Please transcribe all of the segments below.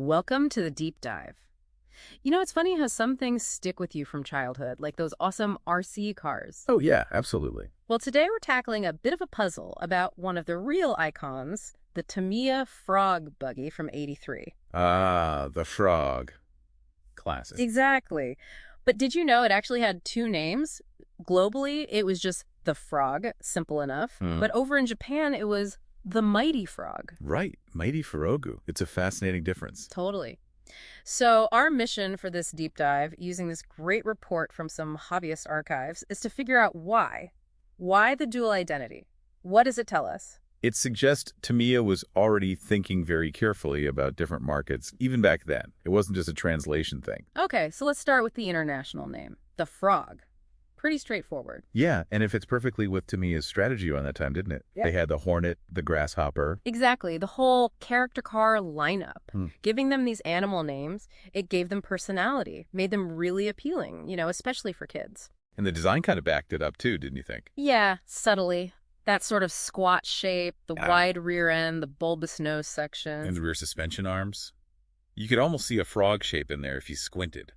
Welcome to the deep dive. It's funny how some things stick with you from childhood, like those awesome RC cars. Oh, yeah, absolutely. Well, today we're tackling a bit of a puzzle about one of the real icons, the Tamiya frog buggy from '83. Ah, the frog. Classic. Exactly. But did you know it actually had two names? Globally, it was just the frog, simple enough. Hmm. But over in Japan, it was the mighty frog. Right, Mighty Furogu. It's a fascinating difference. Totally. So, our mission for this deep dive, using this great report from some hobbyist archives, is to figure out why. Why the dual identity? What does it tell us? It suggests Tamiya was already thinking very carefully about different markets, even back then. It wasn't just a translation thing. Okay, so let's start with the international name, the frog. Pretty straightforward. Yeah, and it fits perfectly with Tamiya's strategy around that time, didn't it? Yeah. They had the Hornet, the Grasshopper. Exactly, the whole character car lineup. Hmm. Giving them these animal names, it gave them personality, made them really appealing, especially for kids. And the design kind of backed it up too, didn't you think? Yeah, subtly. That sort of squat shape, the Yeah. wide rear end, the bulbous nose section. And the rear suspension arms. You could almost see a frog shape in there if you squinted.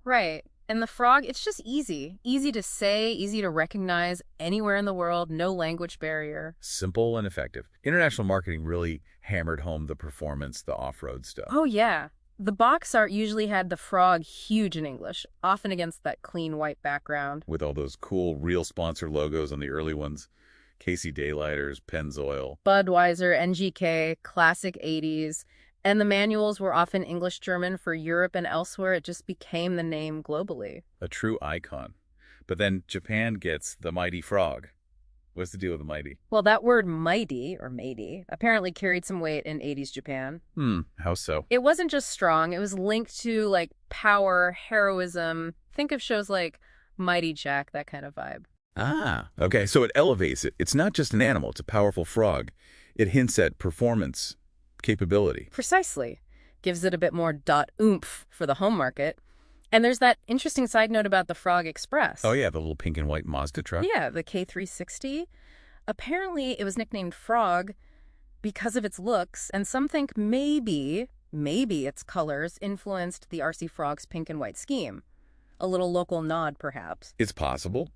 Right. And the frog, it's just easy. Easy to say, easy to recognize anywhere in the world, no language barrier. Simple and effective. International marketing really hammered home the performance, the off-road stuff. Oh, yeah. The box art usually had the frog huge in English, often against that clean white background. With all those cool real sponsor logos on the early ones. Casey Daylighters, Pennzoil. Budweiser, NGK, classic 80s. And the manuals were often English-German for Europe and elsewhere. It just became the name globally. A true icon. But then Japan gets the Mighty Frog. What's the deal with the Mighty? Well, that word mighty, or matey, apparently carried some weight in 80s Japan. How so? It wasn't just strong. It was linked to, power, heroism. Think of shows like Mighty Jack, that kind of vibe. Ah, okay, so it elevates it. It's not just an animal, it's a powerful frog. It hints at performance, capability. Precisely. Gives it a bit more oomph for the home market. And there's that interesting side note about the Frog Express. Oh yeah, the little pink and white Mazda truck. Yeah, the K360. Apparently, it was nicknamed Frog because of its looks, and some think maybe its colors influenced the RC Frog's pink and white scheme. A little local nod, perhaps. It's possible.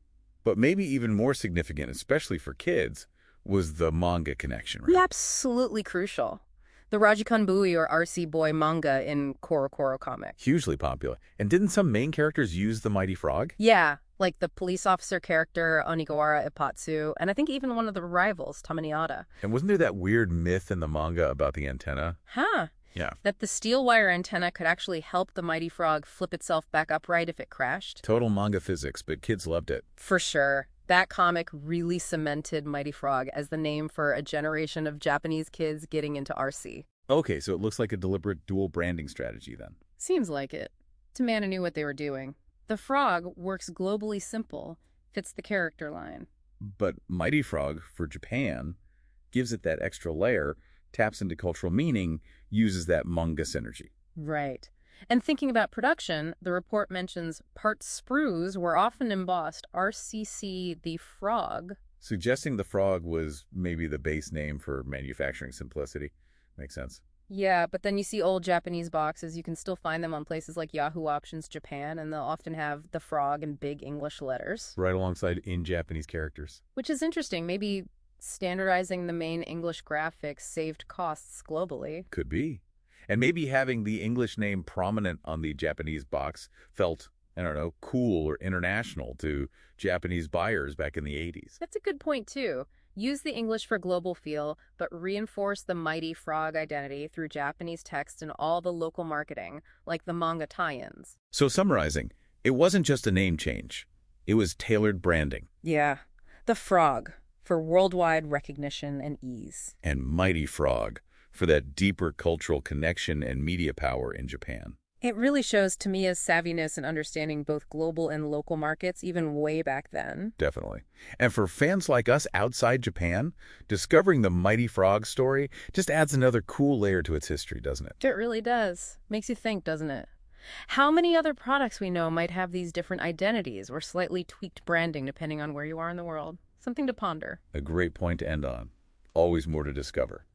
But maybe even more significant, especially for kids, was the manga connection, right? Yeah, absolutely crucial. The Rajikun Bui or RC Boy manga in Koro Koro comic. Hugely popular. And didn't some main characters use the Mighty Frog? Yeah, like the police officer character Onigawara Ipatsu, and I think even one of the rivals, Tamaniata. And wasn't there that weird myth in the manga about the antenna? Huh. Yeah. That the steel wire antenna could actually help the mighty frog flip itself back upright if it crashed. Total manga physics, but kids loved it. For sure. That comic really cemented Mighty Frog as the name for a generation of Japanese kids getting into RC. Okay, so it looks like a deliberate dual branding strategy then. Seems like it. Tamana knew what they were doing. The frog works globally simple, fits the character line. But Mighty Frog, for Japan, gives it that extra layer, taps into cultural meaning, uses that manga synergy. Right. And thinking about production, the report mentions part sprues were often embossed RCC the Frog. Suggesting the frog was maybe the base name for manufacturing simplicity. Makes sense. Yeah, but then you see old Japanese boxes. You can still find them on places like Yahoo Options Japan, and they'll often have the frog in big English letters. Right alongside in Japanese characters. Which is interesting. Maybe standardizing the main English graphics saved costs globally. Could be. And maybe having the English name prominent on the Japanese box felt, I don't know, cool or international to Japanese buyers back in the 80s. That's a good point, too. Use the English for global feel, but reinforce the Mighty Frog identity through Japanese text and all the local marketing, like the manga tie-ins. So summarizing, it wasn't just a name change. It was tailored branding. Yeah. The Frog, for worldwide recognition and ease. And Mighty Frog, for that deeper cultural connection and media power in Japan. It really shows Tamiya's savviness in understanding both global and local markets, even way back then. Definitely. And for fans like us outside Japan, discovering the Mighty Frog story just adds another cool layer to its history, doesn't it? It really does. Makes you think, doesn't it? How many other products we know might have these different identities or slightly tweaked branding depending on where you are in the world? Something to ponder. A great point to end on. Always more to discover.